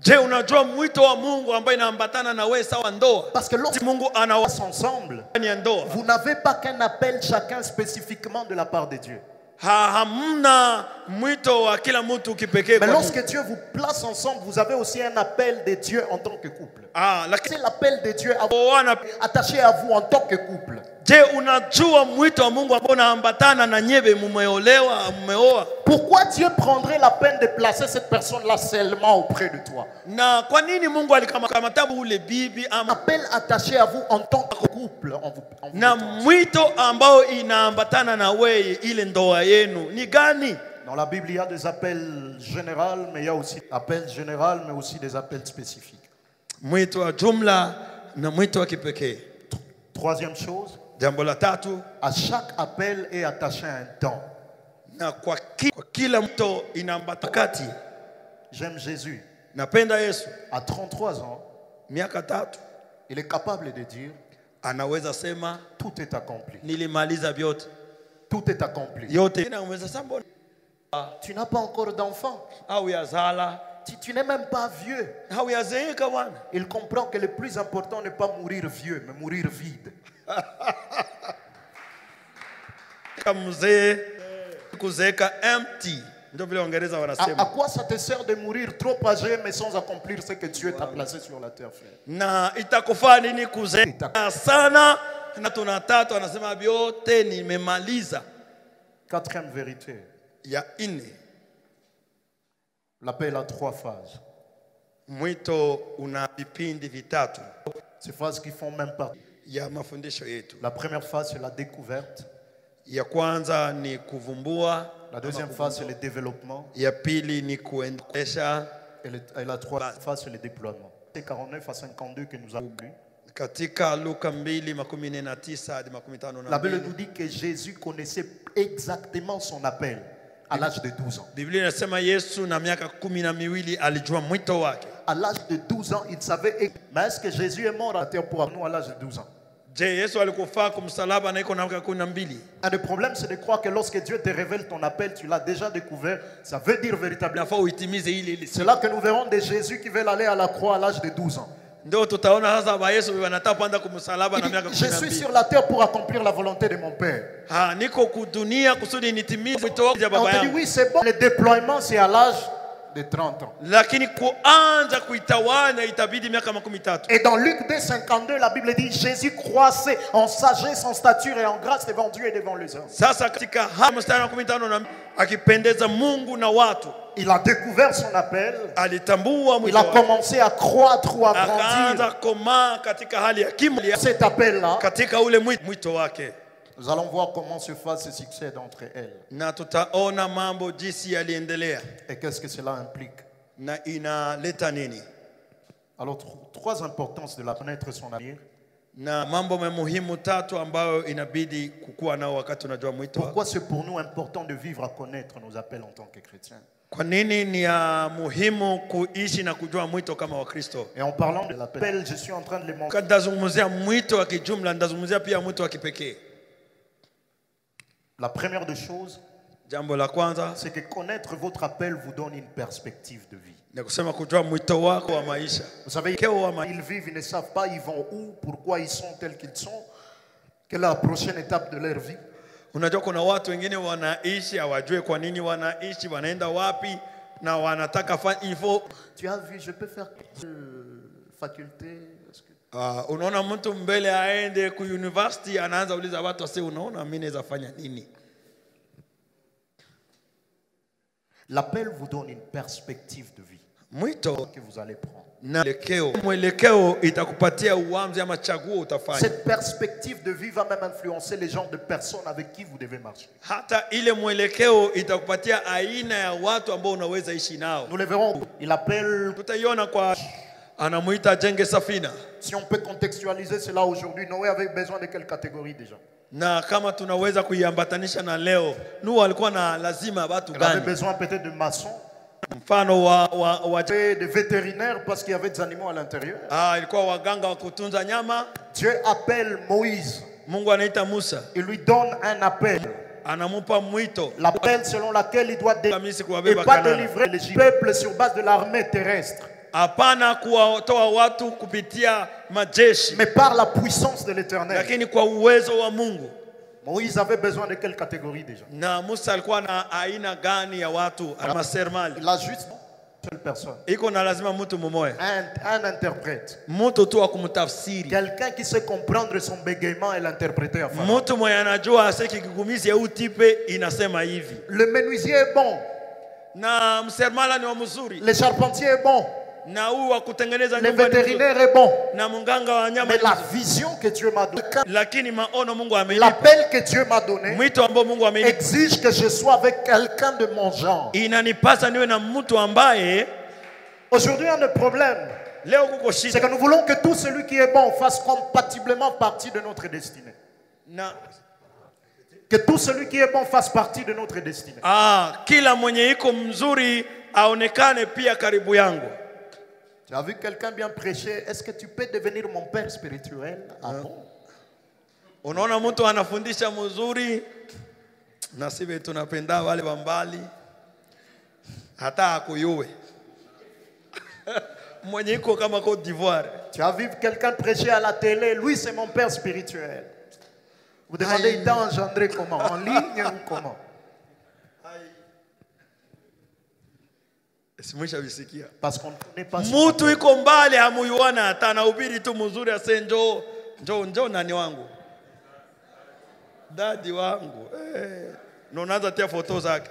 Je, unajua mwito wa Mungu ambaye inaambatana na wewe sawa ndoa? Parce que lorsque Mungu nous ana sommes ensemble, ndani ya ndoa. vous n'avez pas qu'un appel chacun spécifiquement de la part de Dieu. Hamna mwito wa kila mtu kipekee Mais kwa lorsque Mungu. Dieu vous place ensemble, vous avez aussi un appel de Dieu en tant que couple. Lakini C'est l'appel de Dieu wana, attaché à vous en tant que couple. je, unajua mwito wa Mungu ambao unaambatana na nyebe, mumeolewa, mumeoa? Pourquoi Dieu prendrait la peine de placer cette personne-là seulement auprès de toi? Na kwa nini Mungu alikamata ule bibi Un ama appel attaché à vous en tant que couple. En vous na mettant ensemble. mwito ambao inaambatana na wewe, ile ndoa yenu ni gani? Dans la Bible, il y a des appels généraux, mais il y a aussi des appels généraux, mais aussi des appels spécifiques. Mwito wa jumla na mwito wa kipekee. Troisième chose, Jambo la tatu, à chaque appel est attaché un temps. na kwa kila mwito inaambatana kati. J'aime Jésus. Napenda Yesu. À 33 ans, Miaka 3 il est capable de dire anaweza sema tout est accompli. nilimaliza vyote. Tout est accompli. Yote inaweza sambo Tu n'as pas encore d'enfant. au yazala Tu n'es même pas vieux. au yazeeka bwana. Il comprend que le plus important n'est pas mourir vieux, mais mourir vide. Kama mzee kuzeeka empty, ndio vile Waingereza À wanasema. quoi ça te sert de mourir trop âgé, mais sans accomplir ce que Dieu t'a placé sur la terre, frère? Na itakufaa nini kuzeeka sana na tunatatu anasema vyote nimemaliza. Quatrième vérité. Ya ine, L'appel a 3 phases. mwito una vipindi vitatu Ces phases qui font même partie. ya mafundisho yetu. La première phase, c'est la découverte. Ya kwanza ni kuvumbua, La deuxième phase, c'est le développement. ya pili ni kuendesha. Et la troisième phase, c'est le déploiement. C'est 49 à 52 que nous avons lu. Katika Luka 2:49 hadi 52. La Bible nous dit que Jésus connaissait exactement son appel à l'âge de 12 ans. Biblia inasema Yesu na miaka 12 alijua mwito wake. À l'âge de 12 ans, il savait. Mais est-ce que Jésus est mort à terre pour nous à l'âge de 12 ans? Je, Yesu alikufa kumsalaba na iko na miaka 12. Un des problèmes, c'est de croire que lorsque Dieu te révèle ton appel, tu l'as déjà découvert. Ça veut dire véritablement. Nafaa uitimize ile. C'est là que nous verrons des Jésus qui veulent aller à la croix à l'âge de 12 ans. Ndio tutaona sasa ba Yesu wanataka panda kumsalaba na miaka Il dit, je suis 12. sur la terre pour accomplir la volonté de mon Père. Niko kudunia kusudi nitimize mwito wangu ya On baba te dit, yangu. oui, c'est bon. Le déploiement, c'est à l'âge de 30 ans. Lakini kuanza kuitawanya itabidi miaka 13. Et dans Luc 2:52, la Bible dit Jésus croissait en sagesse, en stature et en grâce devant Dieu et devant les hommes. Sasa katika mstari wa 15 na akipendeza Mungu na watu. Il a découvert son appel. Alitambua mwito Il a wake. commencé à croître ou à Akaanza grandir. komaa katika hali ya kimo Cet appel-là, katika ule mwito wake. nous allons voir comment se fasse ce succès d'entre elles. Na tutaona mambo jinsi yaliendelea Et qu'est-ce que cela implique. na inaleta nini. Alors, trois importances de la connaître son avenir. Na mambo muhimu tatu ambayo inabidi kukua nao wakati unajua mwito wako. Pourquoi c'est pour nous important de vivre à connaître nos appels en tant que chrétiens? Kwa nini ni ya muhimu kuishi na kujua mwito kama Wakristo? Et en parlant de l'appel, je suis en train de les montrer. Quand ndazungumzia mwito wa kijumla, ndazungumzia pia mwito wa kipekee. La première des choses, Jambo la kwanza c'est que connaître votre appel vous donne une perspective de vie. ni kusema kujua mwito wako wa maisha. Vous savez, Keo wa maisha. ils vivent, ils ne savent pas, ils vont où, pourquoi ils sont tels qu'ils sont, quelle est la prochaine étape de leur vie. Unajua kuna watu wengine wanaishi hawajui kwa nini wanaishi, wanaenda wapi na wanataka hivyo. Tu as vu, je peux faire faculté. Unaona mtu mbele aende ku university anaanza uliza watu wase, unaona mimi naweza fanya nini? L'appel vous donne une perspective de vie Mwito que vous allez prendre. na mwelekeo itakupatia uamuzi ama chaguo utafanya. Cette perspective de vie va même influencer les genres de personnes avec qui vous devez marcher. Hata ile mwelekeo itakupatia aina ya watu ambao unaweza ishi nao. Nous le verrons. Il appelle. Tutaiona kwa anamuita jenge safina. Si on peut contextualiser cela aujourd'hui, Noé avait besoin de quelle catégorie déjà? Na kama tunaweza kuiambatanisha na leo, Nuhu alikuwa na lazima watu Il avait gani? besoin peut-être de maçons, Mfano wa de vétérinaires parce qu'il y avait des animaux à l'intérieur. ilikuwa waganga wa kutunza nyama. Dieu appelle Moïse. Mungu anaita Musa. Il lui donne un appel. Anamupa mwito. L'appel selon lequel il doit Kamisi et kuwabeba pas Kanaani. délivrer les peuples sur base de l'armée terrestre, Hapana kuwatoa watu kupitia majeshi, mais par la puissance de l'Éternel. lakini kwa uwezo wa Mungu. Moïse avait besoin de quelle catégorie déjà? Na Musa alikuwa na aina gani ya watu ama sermali? Il a juste une seule personne. Iko na lazima mtu mmoja. Un interprète. Mtu tu wa kumtafsiri. Quelqu'un qui sait comprendre son bégaiement et l'interpréter à fond. Mtu mwenye anajua asiki kigumizi ya utipe inasema hivi. Le menuisier est bon. Na msermala ni wa mzuri. Le charpentier est bon. Na huyu wa kutengeneza Le nyumba ni vétérinaire est bon. na munganga wa nyama. Mais la vision que Dieu m'a donnée, Lakini maono Mungu amenipa. l'appel que Dieu m'a donné, Mwito ambao Mungu amenipa. exige que je sois avec quelqu'un de mon genre. Inanipasa niwe na mtu ambaye Aujourd'hui, on a un problème. leo kuko C'est shida. que nous voulons que tout celui qui est bon fasse compatiblement partie de notre destinée. Na Que tout celui qui est bon fasse partie de notre destinée. kila mwenye iko mzuri aonekane pia karibu yangu. Tu as vu quelqu'un bien prêcher? Est-ce que tu peux devenir mon père spirituel? Ah bon? Unaona mtu anafundisha mzuri na sisi tunapenda wale wa mbali hata akuyue. Mwenye iko kama Côte d'Ivoire. Tu as vu quelqu'un prêcher à la télé? Lui, c'est mon père spirituel. Vous demandez, il t'a engendré comment? En ligne ou comment? Parce qu'on ne connaît pas son Mtu iko mbali hamuyuana hata anahubiri tu mzuri ase njoo nani wangu. Dadi wangu. Unaanza tia foto zake.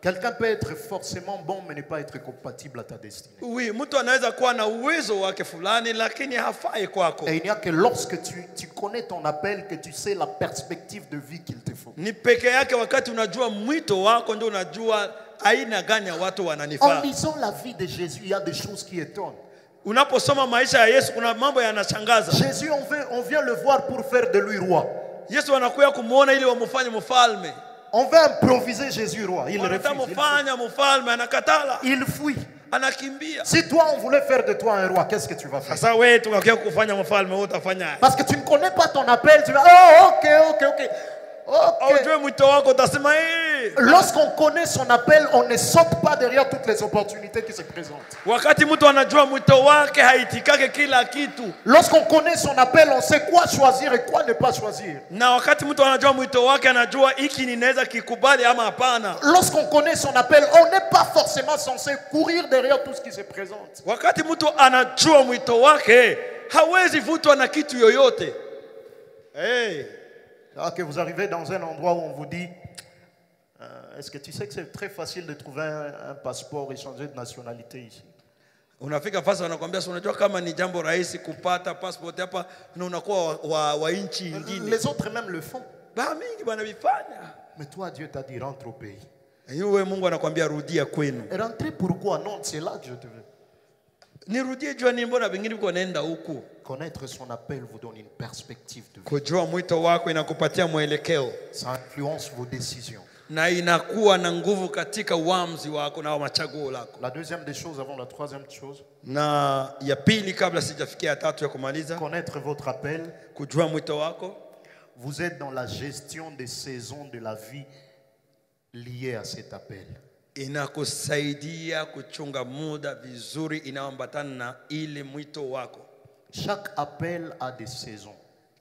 Quelqu'un peut être forcément bon mais ne pas être compatible à ta destinée. Oui, mtu anaweza kuwa na uwezo wake fulani lakini hafai kwako. Et il n'y a que lorsque tu connais ton appel que tu sais la perspective de vie qu'il te faut. Ni peke yake wakati unajua mwito wako ndio unajua aina gani ya watu wananifaa. En lisant la vie de Jésus, il y a des choses qui étonnent. Unaposoma maisha ya Yesu kuna mambo yanashangaza. Jésus, on vient le voir pour faire de lui roi. Yesu anakuja kumuona ili wamfanye mfalme. On veut improviser Jésus roi. Il refuse. Mfalme anakatala. Il fuit. Anakimbia. Si toi on voulait faire de toi un roi, qu'est-ce que tu vas faire? Sasa wewe tukakia kufanya mfalme wewe utafanya. Parce que tu ne connais pas ton appel, tu vas oh OK. Ujue mwito wako utasema Lorsqu'on connaît son appel, on ne saute pas derrière toutes les opportunités qui se présentent. Lorsqu'on connaît son appel, on sait quoi choisir et quoi ne pas choisir. Lorsqu'on connaît son appel, on n'est pas forcément censé courir derrière tout ce qui se présente. Alors que vous arrivez dans un endroit où on vous dit est-ce que tu sais que c'est très facile de trouver un passeport et changer de nationalité ici? Unafika fasa wanakuambia unajua kama ni jambo rahisi kupata passport hapa na unakuwa wa nchi nyingine. Les autres même le font. Ba mingi wanavifanya. Mais toi Dieu t'a dit rentre au pays. Yeye Mungu anakuambia rudia kwenu. Rentrer pourquoi? Non, c'est là que je te veux. Nirudie jua ni mbona vingine viko naenda huku. Connaître son appel vous donne une perspective de vie. Kujua mwito wako inakupatia mwelekeo. Ça influence vos décisions. Na inakuwa na nguvu katika uamuzi wako na machaguo lako. La deuxième des choses avant la troisième chose. Na ya pili kabla sijafikia ya tatu ya kumaliza. Connaître votre appel. Kujua mwito wako. Vous êtes dans la gestion des saisons de la vie liées à cet appel. Inakusaidia kuchunga muda vizuri inaambatana na ile mwito wako. Chaque appel a des saisons.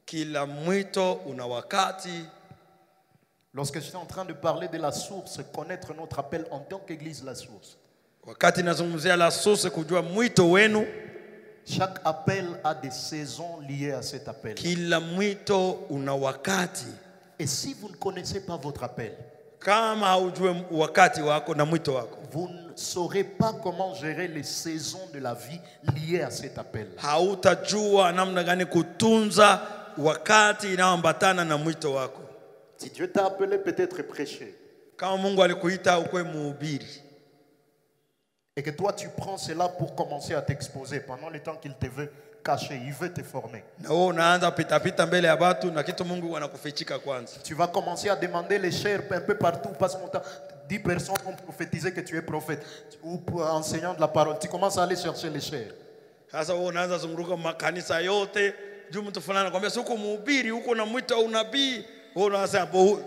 Kila mwito una wakati. Lorsque je suis en train de parler de la source, connaître notre appel en tant qu'église la source. Wakati nazungumzia la source kujua mwito wenu. Chaque appel a des saisons liées à cet appel. Kila mwito una wakati. Et si vous ne connaissez pas votre appel, kama haujue wakati wako na mwito wako, vous ne saurez pas comment gérer les saisons de la vie liées à cet appel. Hautajua namna gani kutunza wakati inaoambatana na mwito wako. Si Dieu t'a appelé peut-être prêcher, kama Mungu alikuita ukwe mhubiri, et que toi tu prends cela pour commencer à t'exposer pendant le temps qu'il te veut cacher, il veut te former. Na wewe unaanza pita mbele ya watu na kitu Mungu anakufichika kwanza. Tu vas commencer à demander les chairs un peu partout parce que 10 personnes ont prophétisé que tu es prophète ou enseignant de la parole. Tu commences à aller chercher les chairs. Sasa wewe unaanza zunguruka makanisa yote, juu mtu fulani anakuambia siko mhubiri, uko na mwito au nabii. Wewe unaanza hapo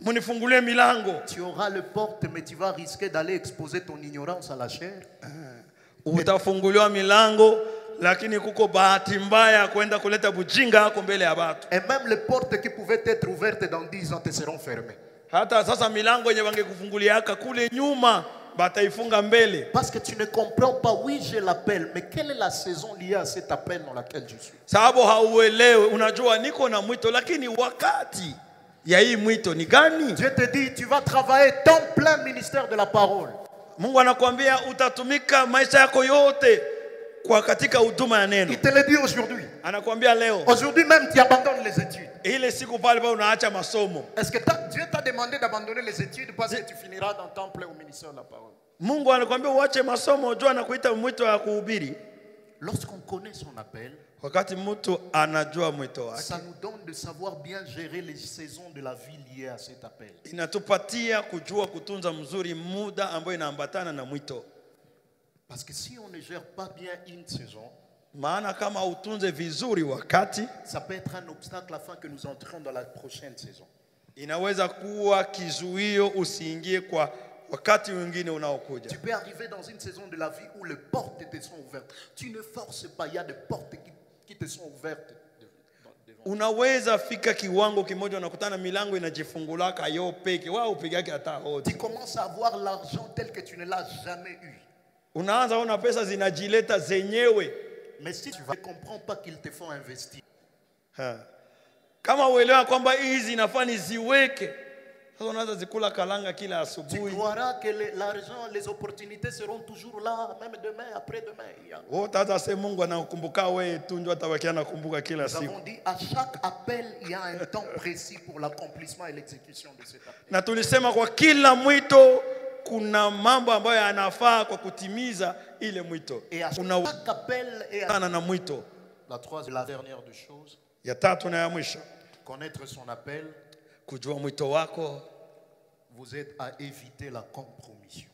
munifungulie milango. Tu auras le porte mais tu vas risquer d'aller exposer ton ignorance à la chair. Utafunguliwa milango lakini kuko bahati mbaya kwenda kuleta bujinga yako mbele ya watu. Et même les portes qui pouvaient être ouvertes dans 10 ans te seront fermées. Hata sasa milango yenye wangekufungulia kule nyuma bataifunga mbele. Parce que tu ne comprends pas, oui j'ai l'appel, mais quelle est la saison liée à cet appel dans laquelle je suis? Sababu hauelewi, unajua niko na mwito lakini wakati ya hii mwito ni gani? Dieu te dit tu vas travailler temps plein ministère de la parole. Mungu anakuambia utatumika maisha yako yote kwa katika huduma ya neno. Il te le dit aujourd'hui. Anakuambia leo. Aujourd'hui même tu abandonnes les études. Ile siku pale pale unaacha masomo. Est-ce que Dieu t'a demandé d'abandonner les études parce que tu finiras dans temps plein au ministère de la parole? Mungu anakuambia uache masomo, unajua anakuita mwito wa kuhubiri. Lorsqu'on connaît son appel, wakati mtu anajua mwito wake, ça nous donne de savoir bien gérer les saisons de la vie liées à cet appel. Inatupatia kujua kutunza mzuri muda ambayo inaambatana na mwito. Parce que si on ne gère pas bien une saison, maana kama utunze vizuri wakati, ça peut être un obstacle afin que nous entrions dans la prochaine saison. Inaweza kuwa kizuio usiingie kwa wakati mwingine unaokuja. Tu peux arriver dans une saison de la vie où les portes te sont ouvertes. Tu ne forces pas, il y a des portes qui te sont ouvertes. Unaweza fika kiwango kimoja unakutana milango inajifungulaka yo peke, wao upigake hata hodi. Tu commences à avoir l'argent tel que tu ne l'as jamais eu. Unaanza ona pesa zinajileta zenyewe. Mais si tu ne comprends pas qu'ils te font investir. Kama uelewa kwamba hizi inafaa niziweke, sasa unaanza zikula kalanga kila asubuhi. Tu croiras que l'argent, les opportunités seront toujours là, même demain, après-demain. Oh, tata se Mungu anakukumbuka wewe tu ndio atabakia anakumbuka kila siku. Nous avons dit à chaque appel, il y a un temps précis pour l'accomplissement et l'exécution de cet appel. Na tulisema kwa kila mwito kuna mambo ambayo yanafaa kwa kutimiza ile mwito. Et à chaque appel et na mwito. La troisième, la dernière des choses. Ya tatu na ya mwisho. Connaître son appel. Kujua mwito wako. Vous êtes à éviter la compromission.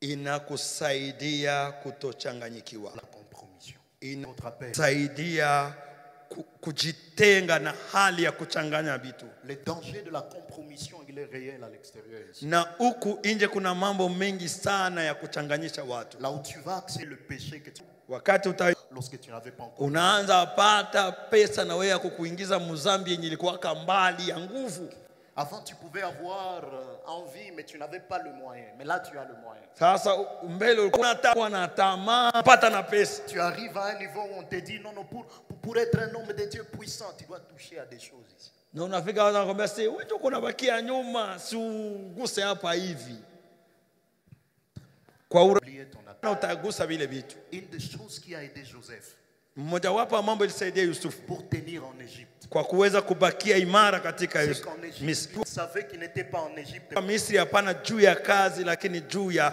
Inakusaidia kutochanganyikiwa. La compromission. Inakusaidia kujitenga na hali ya kuchanganya vitu. Le danger de la compromission, il est réel à l'extérieur. Na huku nje kuna mambo mengi sana ya kuchanganyisha watu. Là où tu vas, c'est le péché que tu... Wakati lorsque tu n'avais pas encore... unaanza pata pesa na wewe ya kukuingiza muzambi yenye ilikuwa mbali ya nguvu. Avant, tu pouvais avoir envie, mais tu n'avais pas le moyen. Mais là, tu as le moyen. Sasa mbele ulikuwa na tamaa pata na pesa. Tu arrives à un niveau où on te dit non, non, pour être un homme de Dieu puissant, tu dois toucher à des choses ici. Na unafika wanakwambia si wewe uko bakia nyuma, si uguse hapa hivi. Kwa Oublier ton appel. utagusa vile vitu. Une des choses qui a aidé Joseph Mmoja wapo mambo ilisaidia Yusufu pour tenir en Égypte. kwa kuweza kubakia imara katika Misri. Il savait qu'il n'était pas en Égypte. Misri hapana juu ya kazi lakini juu ya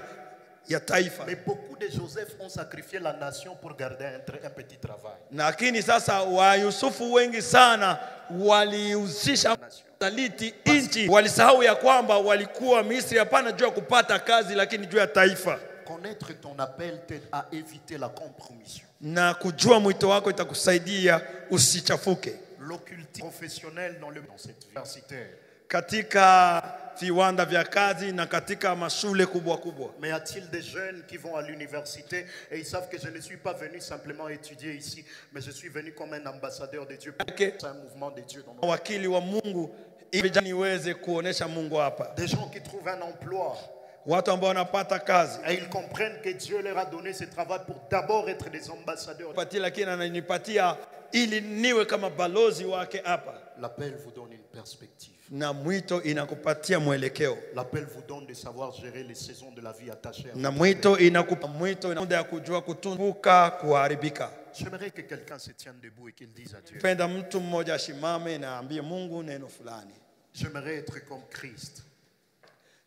taifa. Mais beaucoup de Joseph ont sacrifié la nation pour garder un petit travail. Lakini sasa wa Yusufu wengi sana walihusisha saliti inchi, walisahau ya kwamba walikuwa Misri hapana juu ya kupata kazi lakini juu ya taifa. Connaître ton appel t'aide à éviter la compromission. Na kujua mwito wako itakusaidia usichafuke. L'occultisme professionnel dans cette universitaire. Katika viwanda vya kazi na katika mashule kubwa kubwa. Mais y a-t-il des jeunes qui vont à l'université et ils savent que je ne suis pas venu simplement étudier ici, mais je suis venu comme un ambassadeur de Dieu. C'est un mouvement de Dieu dans nos... Wakili wa Mungu ili niweze kuonesha Mungu hapa. Des gens qui trouvent un emploi. Watu ambao wanapata kazi. Et ils comprennent que Dieu leur a donné ce travail pour d'abord être des ambassadeurs. Lakini ananipatia ili niwe kama balozi wake hapa. L'appel vous donne une perspective. Na mwito inakupatia mwelekeo. L'appel vous donne de savoir gérer les saisons de la vie attachées. Na mwito inakupa muda ya kujua kutunguka kuharibika. J'aimerais que quelqu'un se tienne debout et qu'il dise à Dieu. Penda mtu mmoja shimame na ambie Mungu neno fulani. J'aimerais être comme Christ.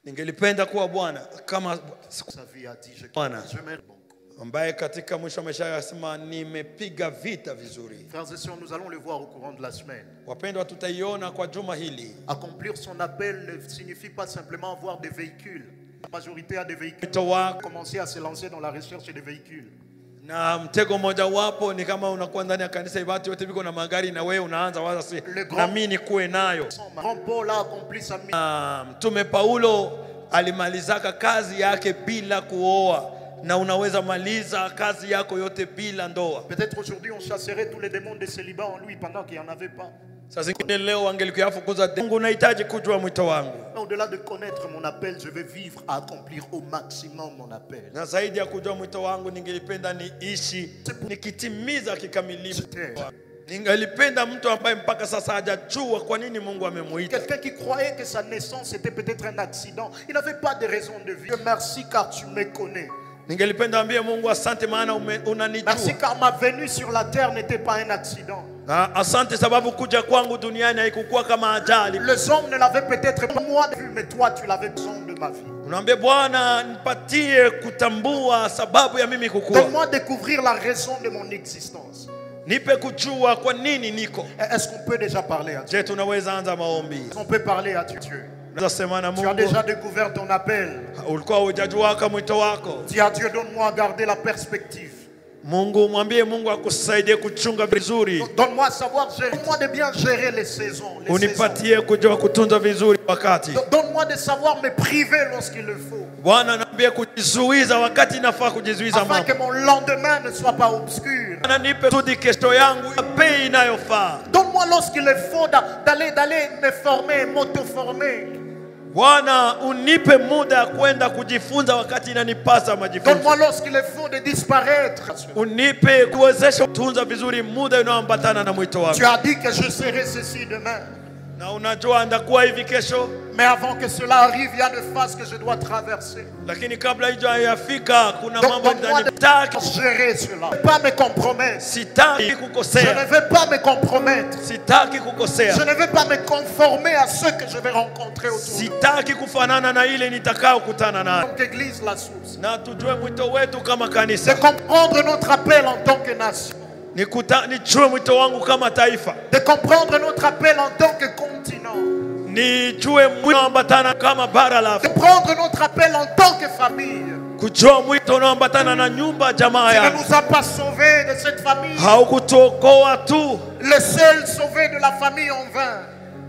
Ningelipenda kuwa Bwana kama sa vie a dit Bwana ambaye katika mwisho wa maisha yasema nimepiga vita vizuri. Frères et sœurs, nous allons le voir au courant de la semaine. Wapendwa, tutaiona kwa juma hili. Accomplir son appel ne signifie pas simplement avoir des véhicules. La majorité a des véhicules. Commencer à se lancer dans la recherche des véhicules. Na mtego moja wapo ni kama unakuwa ndani ya kanisa watu wote biko na magari na wewe unaanza waza si na mimi nikuwe nayo. Paul a accompli sa mission. Mtume Paulo alimalizaka kazi yake bila kuoa na unaweza maliza kazi yako yote bila ndoa. Peut-être aujourd'hui on chasserait tous les démons de célibat en lui pendant qu'il n'y en avait pas. Sasa leo angelikuyafukuza Mungu unahitaji kujua mwito wangu. Au-delà de connaître mon appel, je vais vivre à accomplir au maximum mon appel. Na zaidi ya kujua mwito wangu ningelipenda niishi nikitimiza kikamilifu. Ningelipenda mtu ambaye mpaka sasa hajajua kwa nini Mungu amemuita. Quelqu'un qui croyait que sa naissance était peut-être un accident. Il n'avait pas de raison de vivre. Merci car tu me connais. Ningelipenda ambie Mungu asante maana unanijua. Merci car ma venue sur la terre n'était pas un accident. Asante sababu kuja kwangu duniani haikukuwa kama ajali. Les hommes ne l'avaient peut-être pas moi vu, mais toi tu l'avais besoin de ma vie. Unaambia Bwana nipatie kutambua sababu ya mimi kukua. Donne-moi découvrir la raison de mon existence. Nipe kujua kwa nini niko. Est-ce qu'on peut déjà parler à Dieu? Je tunaweza anza maombi. On peut parler à Dieu. Tu as déjà découvert ton appel. Ulikuwa hujajua kama mwito wako. Dis à Dieu, donne-moi à garder la perspective. Mungu mwambie Mungu akusaidie kuchunga vizuri. Donne-moi à savoir gérer. Donne-moi de bien gérer les saisons. Unipatie kujua kutunza vizuri wakati. Donne-moi de savoir me priver lorsqu'il le faut. Bwana niambie kujizuiza wakati nafaa kujizuiza mambo. Afin que mon lendemain ne soit pas obscur. Bwana nipe tudi kesho yangu bei inayofaa. Donne-moi lorsqu'il est faut d'aller me former, m'auto-former. Bwana unipe muda kwenda kujifunza wakati inanipasa majifunzo. Donne-moi lorsqu'il est faut de disparaître. Unipe kuwezesha kutunza vizuri muda unaoambatana na mwito wako. Tu as dit que je serai ceci demain. Na unajua ndakuwa hivi kesho. Mais avant que cela arrive, il y a des phases que je dois traverser. Lakini kabla hiyo hayafika kuna mambo ninataka gérer cela. Ne pas me compromettre. Sitaki kukosea. Je ne vais pas me compromettre. Sitaki kukosea. Je ne vais pas me conformer à ceux que je vais rencontrer autour. Sitaki kufanana na ile nitakao kutana nayo. Donc église la source. Na tujue mwito wetu kama kanisa. De comprendre notre appel en tant que nation. Nijue mwito wangu kama taifa. De comprendre notre appel en tant que continent. Nijue mwito ambatana kama bara la Afrika. De prendre notre appel en tant que famille. Kujua mwito unaoambatana na nyumba jamaa Tu ne yangu. nous as pas sauvés de cette famille. Haukutuokoa tu Le seul sauvé de la famille en vain.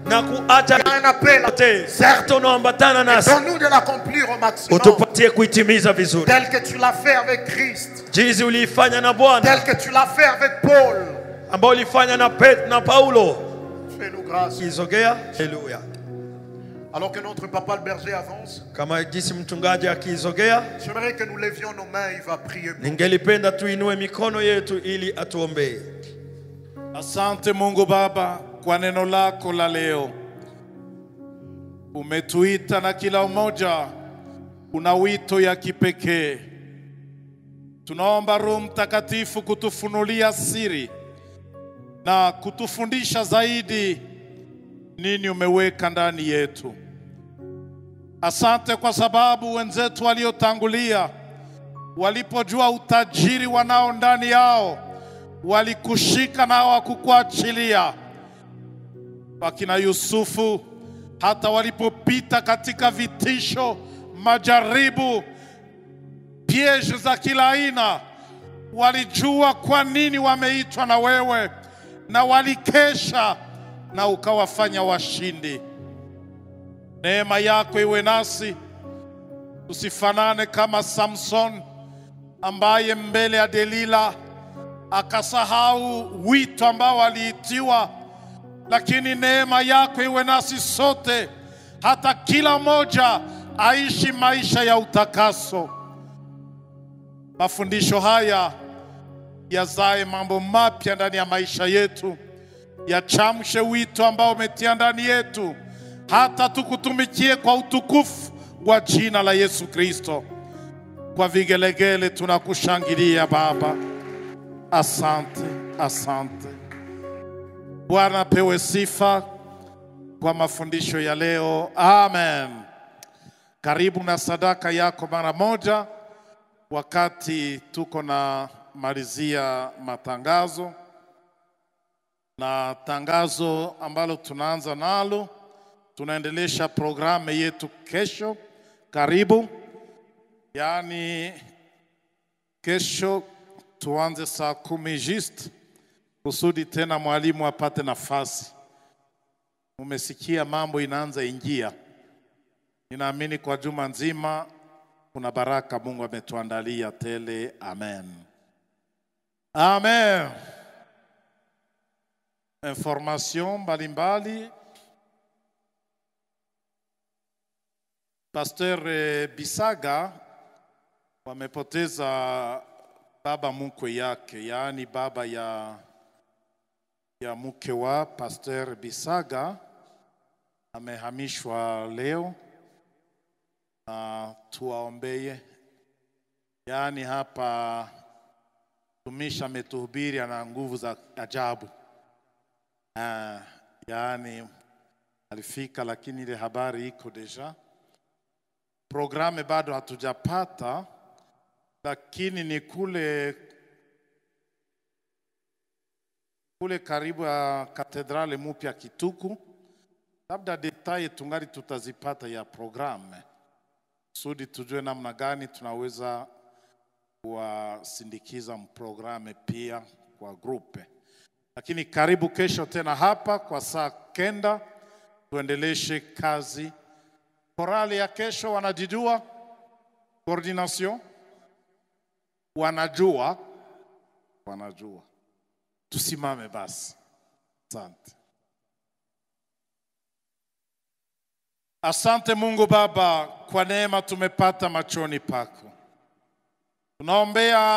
na kuacha Il y a un appel. certes unaoambatana nasi. Donne-nous de l'accomplir au maximum. Utupatie kuitimiza vizuri. Tel que tu l'as fait avec Christ. Jinsi uliifanya na Bwana. Tel que tu l'as fait avec Paul. Ambao ulifanya na Petro na Paulo. Fais-nous grâce. Kizogea. Haleluya. Alors que notre papa le berger avance, Kama jinsi mchungaji akizogea, j'aimerais que nous levions nos mains, il va prier. ningelipenda tuinue mikono yetu ili atuombee. Asante Mungu Baba kwa neno lako la leo. Umetuita na kila mmoja una wito ya kipekee. Tunaomba Roho Mtakatifu kutufunulia siri na kutufundisha zaidi nini umeweka ndani yetu. Asante kwa sababu wenzetu waliotangulia walipojua utajiri wanao ndani yao walikushika na hawakukuachilia. Wakina Yusufu hata walipopita katika vitisho, majaribu, pieje za kila aina, walijua kwa nini wameitwa na wewe na walikesha na ukawafanya washindi. Neema yako iwe nasi, tusifanane kama Samson ambaye mbele ya Delila akasahau wito ambao aliitiwa. Lakini neema yako iwe nasi sote, hata kila mmoja aishi maisha ya utakaso. Mafundisho haya yazae mambo mapya ndani ya maisha yetu, yachamshe wito ambao umetia ndani yetu, hata tukutumikie kwa utukufu wa jina la Yesu Kristo. Kwa vigelegele tunakushangilia Baba. Asante, asante. Bwana pewe sifa kwa mafundisho ya leo. Amen. Karibu na sadaka yako mara moja wakati tuko na malizia matangazo. Na tangazo ambalo tunaanza nalo, tunaendelesha programu yetu kesho. Karibu. Yani kesho tuanze saa 10 just kusudi tena mwalimu apate nafasi. Umesikia mambo inaanza ingia. Ninaamini kwa juma nzima kuna baraka Mungu ametuandalia tele. Amen. Amen. Information mbalimbali. Pastor Bisaga wamepoteza baba mkwe yake, yani baba ya mke wa Pastor Bisaga amehamishwa leo, na tuwaombee. Yani hapa tumisha ametuhubiri ana nguvu za ajabu. Yani alifika, lakini ile habari iko deja. Programe bado hatujapata, lakini ni kule karibu ya katedrale mpya Kituku. Labda detail tungali tutazipata ya programe, sudi tujue namna gani tunaweza kuwasindikiza mprograme pia kwa grupe. Lakini karibu kesho tena hapa kwa saa 9 tuendeleshe kazi. Korali ya kesho wanajijua? Coordination? Wanajua? Tusimame basi. Asante. Asante Mungu Baba kwa neema tumepata machoni pako. Tunaombea